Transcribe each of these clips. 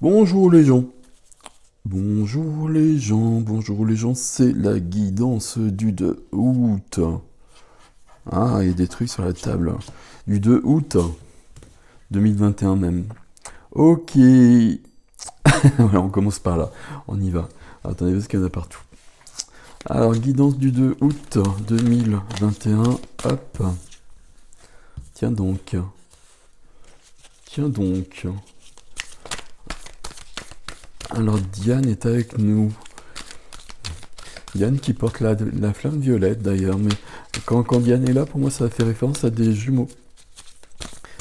Bonjour les gens. Bonjour les gens, c'est la guidance du 2 août. Ah, il y a des trucs sur la table. Du 2 août 2021 même. Ok. Voilà, on commence par là. On y va. Attendez, parce qu'il y en a partout. Alors, guidance du 2 août 2021. Hop. Tiens donc. Tiens donc. Alors, Diane est avec nous. Diane qui porte la flamme violette d'ailleurs, mais quand Diane est là, pour moi ça fait référence à des jumeaux.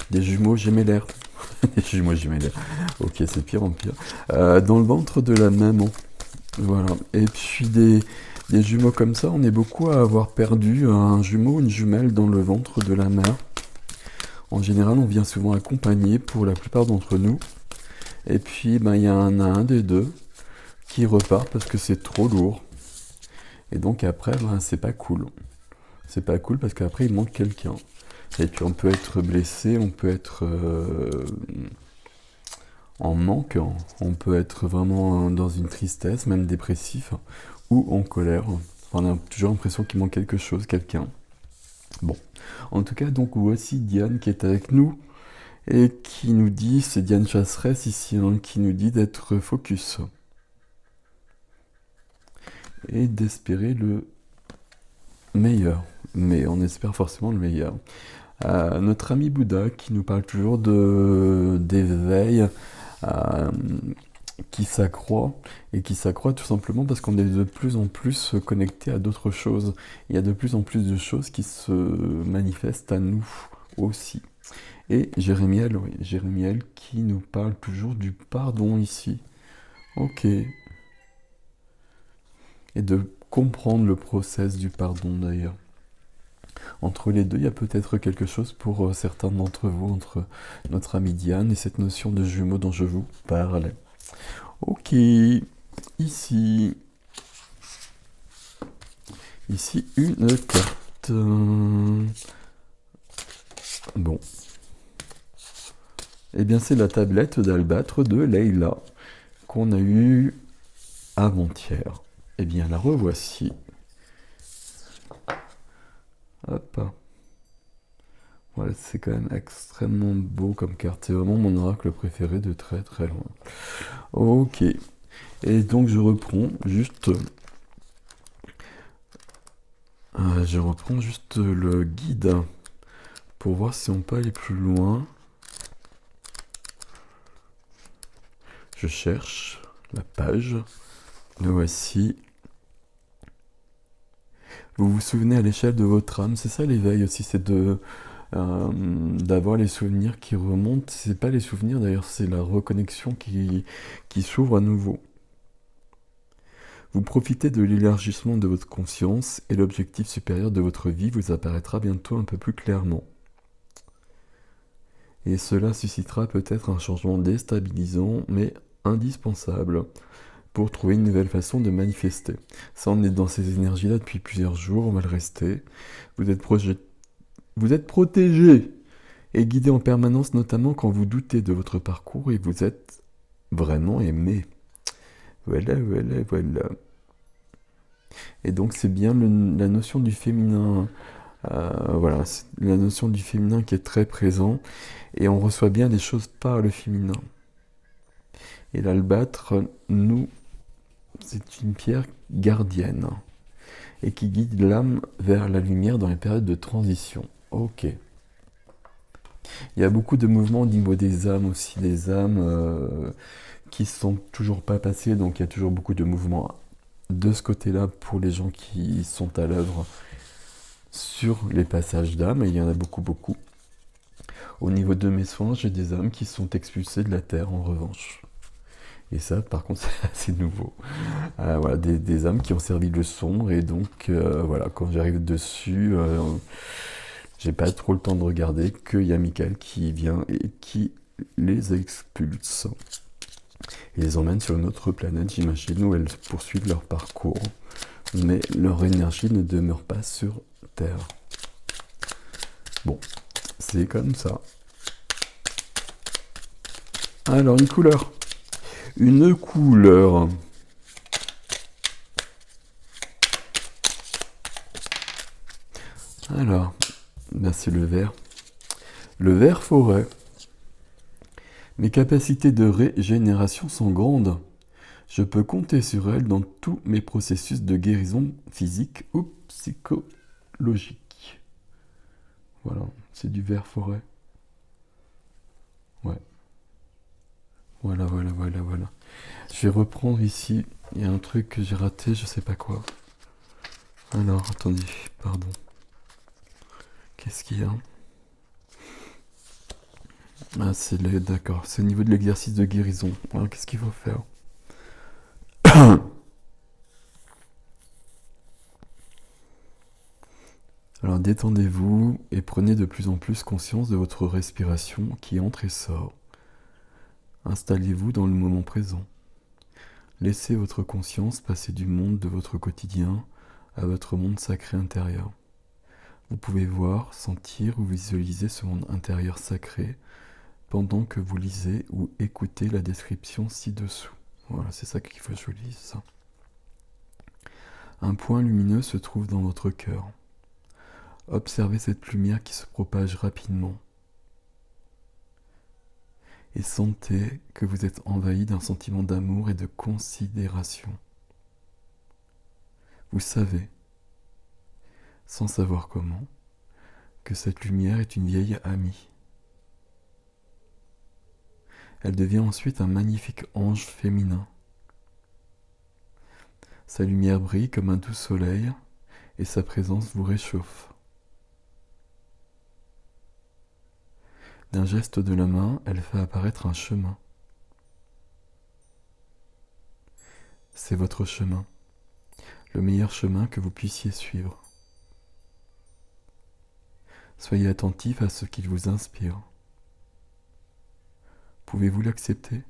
Des jumeaux gémellaires. Des jumeaux gémellaires. Ok, c'est pire en pire. Dans le ventre de la maman. Voilà. Et puis des jumeaux comme ça, on est beaucoup à avoir perdu un jumeau ou une jumelle dans le ventre de la mère. En général, on vient souvent accompagné pour la plupart d'entre nous. Et puis, ben, il y en a un des deux qui repart parce que c'est trop lourd. Et donc après, ben, c'est pas cool. C'est pas cool parce qu'après, il manque quelqu'un. Et puis on peut être blessé, on peut être en manque, on peut être vraiment dans une tristesse, même dépressif, ou en colère. Enfin, on a toujours l'impression qu'il manque quelque chose, quelqu'un. Bon. En tout cas, donc voici Diane qui est avec nous et qui nous dit, c'est Diane Chasseresse ici, hein, qui nous dit d'être focus et d'espérer le meilleur. Mais on espère forcément le meilleur. Notre ami Bouddha qui nous parle toujours d'éveil, euh, qui s'accroît, et qui s'accroît tout simplement parce qu'on est de plus en plus connecté à d'autres choses. Il y a de plus en plus de choses qui se manifestent à nous aussi. Et Jérémiel, oui, Jérémiel qui nous parle toujours du pardon ici. Ok. Et de comprendre le process du pardon d'ailleurs. Entre les deux, il y a peut-être quelque chose pour certains d'entre vous, entre notre ami Diane et cette notion de jumeaux dont je vous parlais. Ok, ici, ici une carte. Bon. Eh bien, c'est la tablette d'Albâtre de Leïla qu'on a eue avant-hier. Eh bien, la revoici. Hop. Voilà, c'est quand même extrêmement beau comme carte. C'est vraiment mon oracle préféré de très très loin. Ok. Et donc, je reprends juste le guide pour voir si on peut aller plus loin. Je cherche la page. Le voici. Vous vous souvenez à l'échelle de votre âme, c'est ça l'éveil aussi, c'est d'avoir les souvenirs qui remontent. C'est pas les souvenirs d'ailleurs, c'est la reconnexion qui s'ouvre à nouveau. Vous profitez de l'élargissement de votre conscience et l'objectif supérieur de votre vie vous apparaîtra bientôt un peu plus clairement. Et cela suscitera peut-être un changement déstabilisant, mais indispensable, pour trouver une nouvelle façon de manifester. Ça, on est dans ces énergies-là depuis plusieurs jours, on va le rester. Vous êtes protégé et guidé en permanence, notamment quand vous doutez de votre parcours et vous êtes vraiment aimé. Voilà, voilà, voilà. Et donc c'est bien la notion du féminin. Voilà, c'est la notion du féminin qui est très présent et on reçoit bien les choses par le féminin. Et l'albâtre, c'est une pierre gardienne et qui guide l'âme vers la lumière dans les périodes de transition. Ok. Il y a beaucoup de mouvements au niveau des âmes aussi, des âmes qui sont toujours pas passées, donc il y a toujours beaucoup de mouvements de ce côté-là pour les gens qui sont à l'œuvre sur les passages d'âmes, et il y en a beaucoup, beaucoup. Au niveau de mes soins, j'ai des âmes qui sont expulsées de la Terre en revanche. Et ça, par contre, c'est assez nouveau. Voilà, des âmes qui ont servi de leçon, et donc, voilà, quand j'arrive dessus, j'ai pas trop le temps de regarder, qu'il y a Michael qui vient et qui les expulse. Et les emmène sur une autre planète, j'imagine, où elles poursuivent leur parcours. Mais leur énergie ne demeure pas sur Terre. Bon, c'est comme ça. Alors, une couleur. Une couleur. Alors, ben c'est le vert. Le vert forêt. Mes capacités de régénération sont grandes. Je peux compter sur elles dans tous mes processus de guérison physique ou psychologique. Voilà, c'est du vert forêt. Ouais. Voilà, voilà, voilà, voilà. Je vais reprendre ici. Il y a un truc que j'ai raté, je sais pas quoi. Alors, attendez, pardon. Qu'est-ce qu'il y a? Ah, c'est le... D'accord, c'est au niveau de l'exercice de guérison. Alors, qu'est-ce qu'il faut faire? Alors, détendez-vous et prenez de plus en plus conscience de votre respiration qui entre et sort. Installez-vous dans le moment présent. Laissez votre conscience passer du monde de votre quotidien à votre monde sacré intérieur. Vous pouvez voir, sentir ou visualiser ce monde intérieur sacré pendant que vous lisez ou écoutez la description ci-dessous. Voilà, c'est ça qu'il faut que je lise, ça. Un point lumineux se trouve dans votre cœur. Observez cette lumière qui se propage rapidement. Et sentez que vous êtes envahi d'un sentiment d'amour et de considération. Vous savez, sans savoir comment, que cette lumière est une vieille amie. Elle devient ensuite un magnifique ange féminin. Sa lumière brille comme un doux soleil et sa présence vous réchauffe. D'un geste de la main, elle fait apparaître un chemin. C'est votre chemin, le meilleur chemin que vous puissiez suivre. Soyez attentif à ce qu'il vous inspire. Pouvez-vous l'accepter?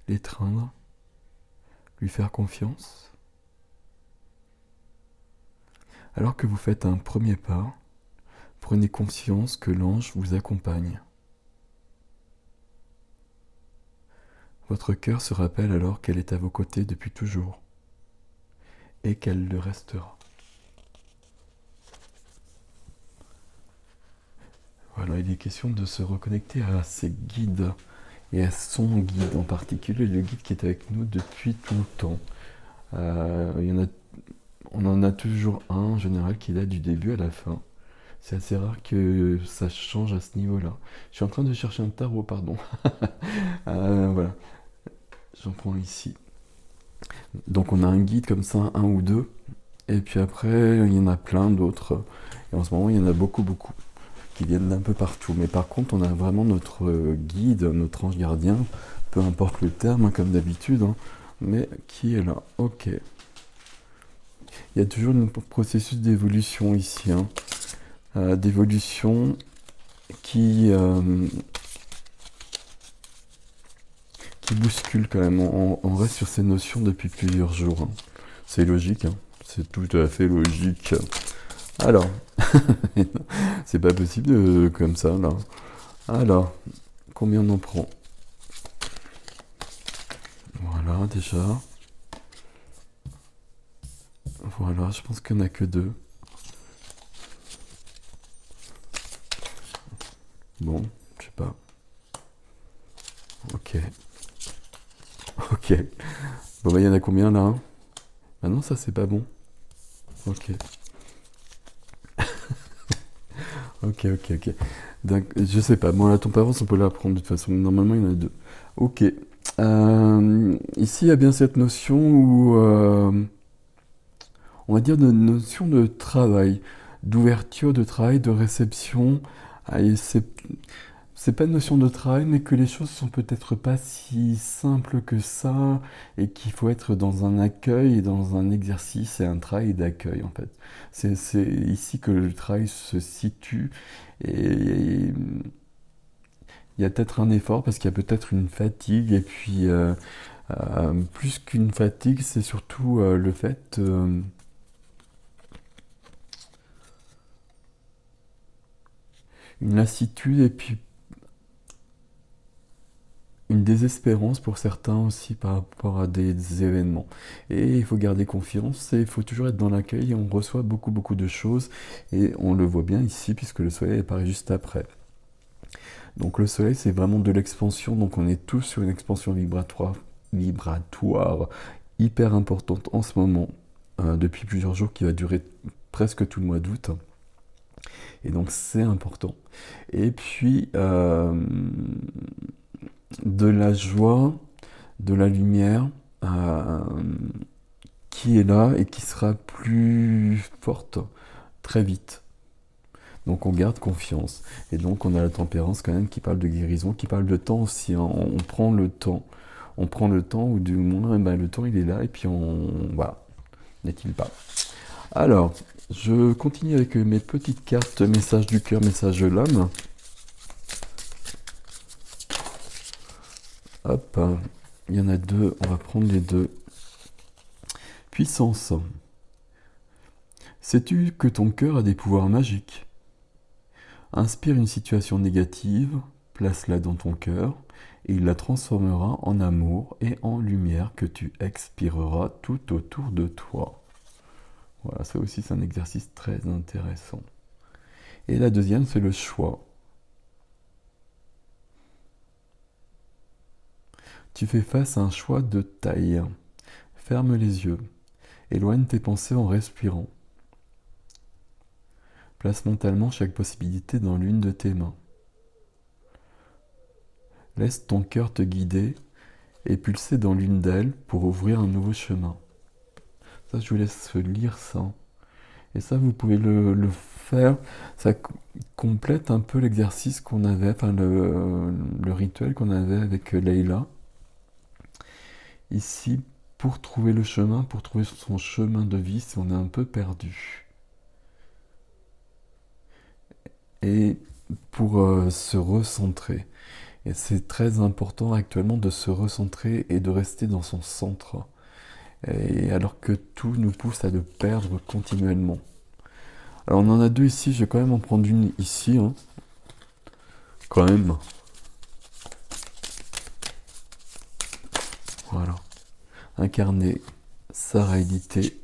L'étreindre? Lui faire confiance? Alors que vous faites un premier pas, prenez conscience que l'ange vous accompagne. Votre cœur se rappelle alors qu'elle est à vos côtés depuis toujours et qu'elle le restera. Voilà, il est question de se reconnecter à ses guides et à son guide en particulier, le guide qui est avec nous depuis tout le temps. On en a toujours un en général qui est là du début à la fin. C'est assez rare que ça change à ce niveau-là. Je suis en train de chercher un tarot, pardon. Voilà, j'en prends ici. Donc on a un guide comme ça, un ou deux. Et puis après, il y en a plein d'autres. Et en ce moment, il y en a beaucoup, beaucoup, qui viennent d'un peu partout. Mais par contre, on a vraiment notre guide, notre ange gardien, peu importe le terme, hein, comme d'habitude, hein, mais qui est là. Ok. Il y a toujours un processus d'évolution ici, hein, d'évolution qui bouscule quand même. On reste sur ces notions depuis plusieurs jours, hein. C'est logique, hein. C'est tout à fait logique. Alors, c'est pas possible comme ça, là. Alors, combien on en prend? Voilà, déjà. Voilà, je pense qu'il n'y en a que deux. Bon, je sais pas. Ok. Ok. Bon, bah, il y en a combien, là? Ah non, ça, c'est pas bon. Ok. Ok, ok, ok. Donc, je sais pas. Bon, la tempérance, on peut la prendre de toute façon. Normalement, il y en a deux. Ok. Ici, il y a bien cette notion où, on va dire, de notion de travail, d'ouverture de travail, de réception. Ah, et c'est pas une notion de travail, mais que les choses sont peut-être pas si simples que ça, et qu'il faut être dans un accueil et dans un exercice et un travail d'accueil, en fait. C'est ici que le travail se situe, et il y a peut-être un effort, parce qu'il y a peut-être une fatigue, et puis plus qu'une fatigue, c'est surtout le fait... une lassitude, et puis une une désespérance pour certains aussi par rapport à des événements. Et il faut garder confiance et il faut toujours être dans l'accueil et on reçoit beaucoup beaucoup de choses et on le voit bien ici puisque le soleil apparaît juste après. Donc le soleil c'est vraiment de l'expansion, donc on est tous sur une expansion vibratoire hyper importante en ce moment, depuis plusieurs jours qui va durer presque tout le mois d'août. Et donc c'est important. Et puis de la joie, de la lumière qui est là et qui sera plus forte très vite. Donc on garde confiance. Et donc on a la tempérance quand même qui parle de guérison, qui parle de temps aussi. Hein. On prend le temps. On prend le temps, ou du moins le temps il est là, et puis on... Voilà. N'est-il pas? Alors, je continue avec mes petites cartes message du cœur, message de l'âme. Hop, il y en a deux, on va prendre les deux. Puissance. Sais-tu que ton cœur a des pouvoirs magiques? Inspire une situation négative, place-la dans ton cœur, et il la transformera en amour et en lumière que tu expireras tout autour de toi. Voilà, ça aussi c'est un exercice très intéressant. Et la deuxième, c'est le choix. Tu fais face à un choix de taille. Ferme les yeux. Éloigne tes pensées en respirant. Place mentalement chaque possibilité dans l'une de tes mains. Laisse ton cœur te guider et pulser dans l'une d'elles pour ouvrir un nouveau chemin. Ça, je vous laisse lire ça. Et ça, vous pouvez le faire. Ça complète un peu l'exercice qu'on avait, enfin le rituel qu'on avait avec Leïla. Ici, pour trouver le chemin, pour trouver son chemin de vie si on est un peu perdu. Et pour se recentrer. Et c'est très important actuellement de se recentrer et de rester dans son centre. Et alors que tout nous pousse à le perdre continuellement. Alors on en a deux ici, je vais quand même en prendre une ici. Hein. Quand même. Voilà. Incarner sa réalité,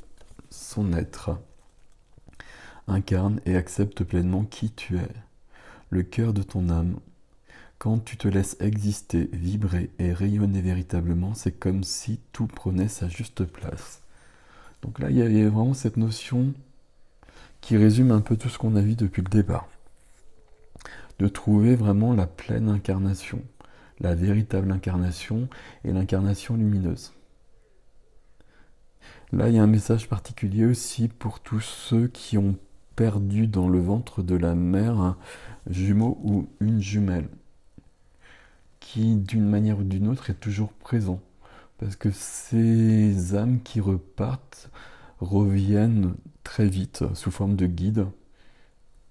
son être. Incarne et accepte pleinement qui tu es. Le cœur de ton âme. Quand tu te laisses exister, vibrer et rayonner véritablement, c'est comme si tout prenait sa juste place. Donc là, il y a vraiment cette notion qui résume un peu tout ce qu'on a vu depuis le départ. De trouver vraiment la pleine incarnation, la véritable incarnation et l'incarnation lumineuse. Là, il y a un message particulier aussi pour tous ceux qui ont perdu dans le ventre de la mère un jumeau ou une jumelle, qui d'une manière ou d'une autre est toujours présent. Parce que ces âmes qui repartent reviennent très vite sous forme de guide,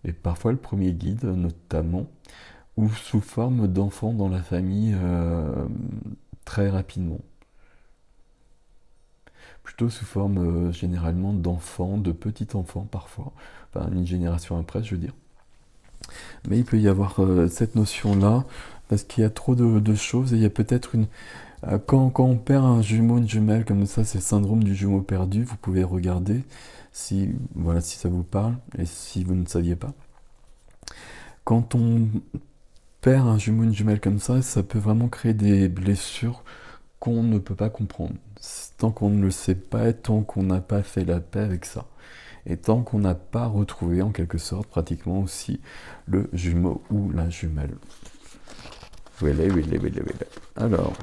et parfois le premier guide notamment, ou sous forme d'enfants dans la famille très rapidement. Plutôt sous forme généralement d'enfants, de petits-enfants parfois, enfin une génération après je veux dire. Mais il peut y avoir cette notion-là, parce qu'il y a trop de choses, et il y a peut-être une... Quand on perd un jumeau, une jumelle comme ça, c'est le syndrome du jumeau perdu, vous pouvez regarder si, voilà, si ça vous parle, et si vous ne saviez pas. Quand on perd un jumeau, une jumelle comme ça peut vraiment créer des blessures qu'on ne peut pas comprendre. Tant qu'on ne le sait pas, et tant qu'on n'a pas fait la paix avec ça. Et tant qu'on n'a pas retrouvé en quelque sorte pratiquement aussi le jumeau ou la jumelle. Voilà. Alors,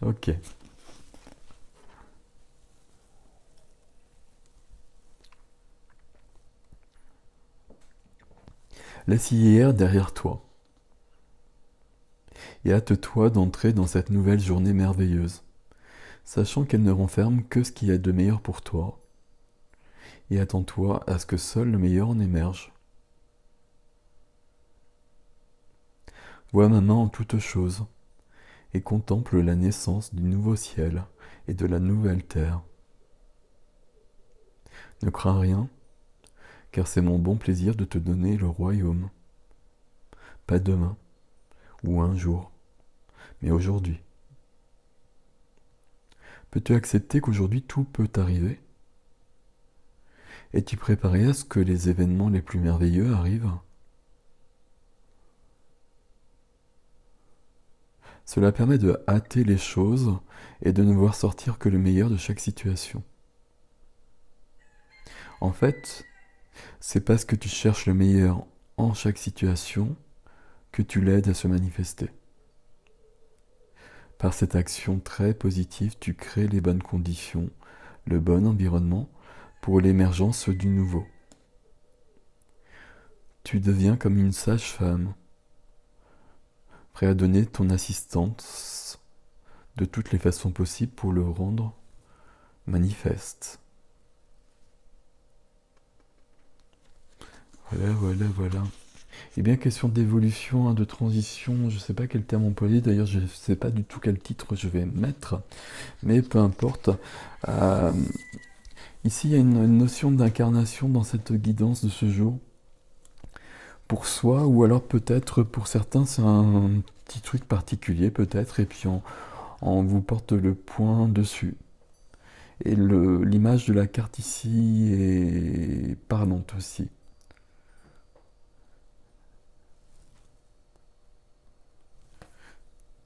ok. Laisse hier derrière toi. Et hâte-toi d'entrer dans cette nouvelle journée merveilleuse, sachant qu'elle ne renferme que ce qu'il y a de meilleur pour toi. Et attends-toi à ce que seul le meilleur en émerge. Vois ma main en toutes choses, et contemple la naissance du nouveau ciel et de la nouvelle terre. Ne crains rien, car c'est mon bon plaisir de te donner le royaume. Pas demain, ou un jour, mais aujourd'hui. Peux-tu accepter qu'aujourd'hui tout peut arriver? Es-tu préparé à ce que les événements les plus merveilleux arrivent? Cela permet de hâter les choses et de ne voir sortir que le meilleur de chaque situation. En fait, c'est parce que tu cherches le meilleur en chaque situation que tu l'aides à se manifester. Par cette action très positive, tu crées les bonnes conditions, le bon environnement pour l'émergence du nouveau. Tu deviens comme une sage-femme, prêt à donner ton assistance de toutes les façons possibles pour le rendre manifeste. Voilà. Et bien, question d'évolution, hein, de transition, je ne sais pas quel terme employer, d'ailleurs je ne sais pas du tout quel titre je vais mettre, mais peu importe. Euh, Ici, il y a une notion d'incarnation dans cette guidance de ce jour. Pour soi, ou alors peut-être pour certains, c'est un petit truc particulier, peut-être, et puis on vous porte le point dessus. Et l'image de la carte ici est parlante aussi.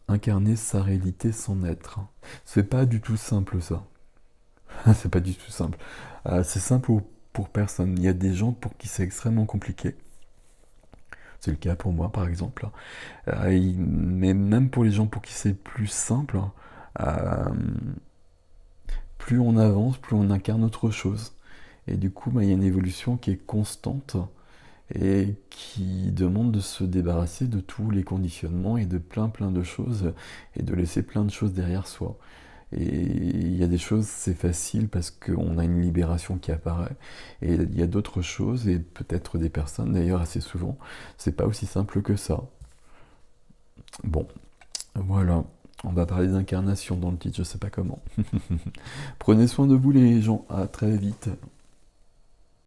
Incarner sa réalité sans être. C'est pas du tout simple ça. C'est pas du tout simple. C'est simple pour personne. Il y a des gens pour qui c'est extrêmement compliqué. C'est le cas pour moi par exemple. Mais même pour les gens pour qui c'est plus simple, euh, plus on avance, plus on incarne autre chose. Et du coup, il y a une évolution qui est constante et qui demande de se débarrasser de tous les conditionnements et de plein de choses et de laisser plein de choses derrière soi. Et il y a des choses, c'est facile parce qu'on a une libération qui apparaît. Et il y a d'autres choses, et peut-être des personnes d'ailleurs assez souvent, c'est pas aussi simple que ça. Bon, voilà. On va parler d'incarnation dans le titre, je sais pas comment. Prenez soin de vous les gens, à très vite.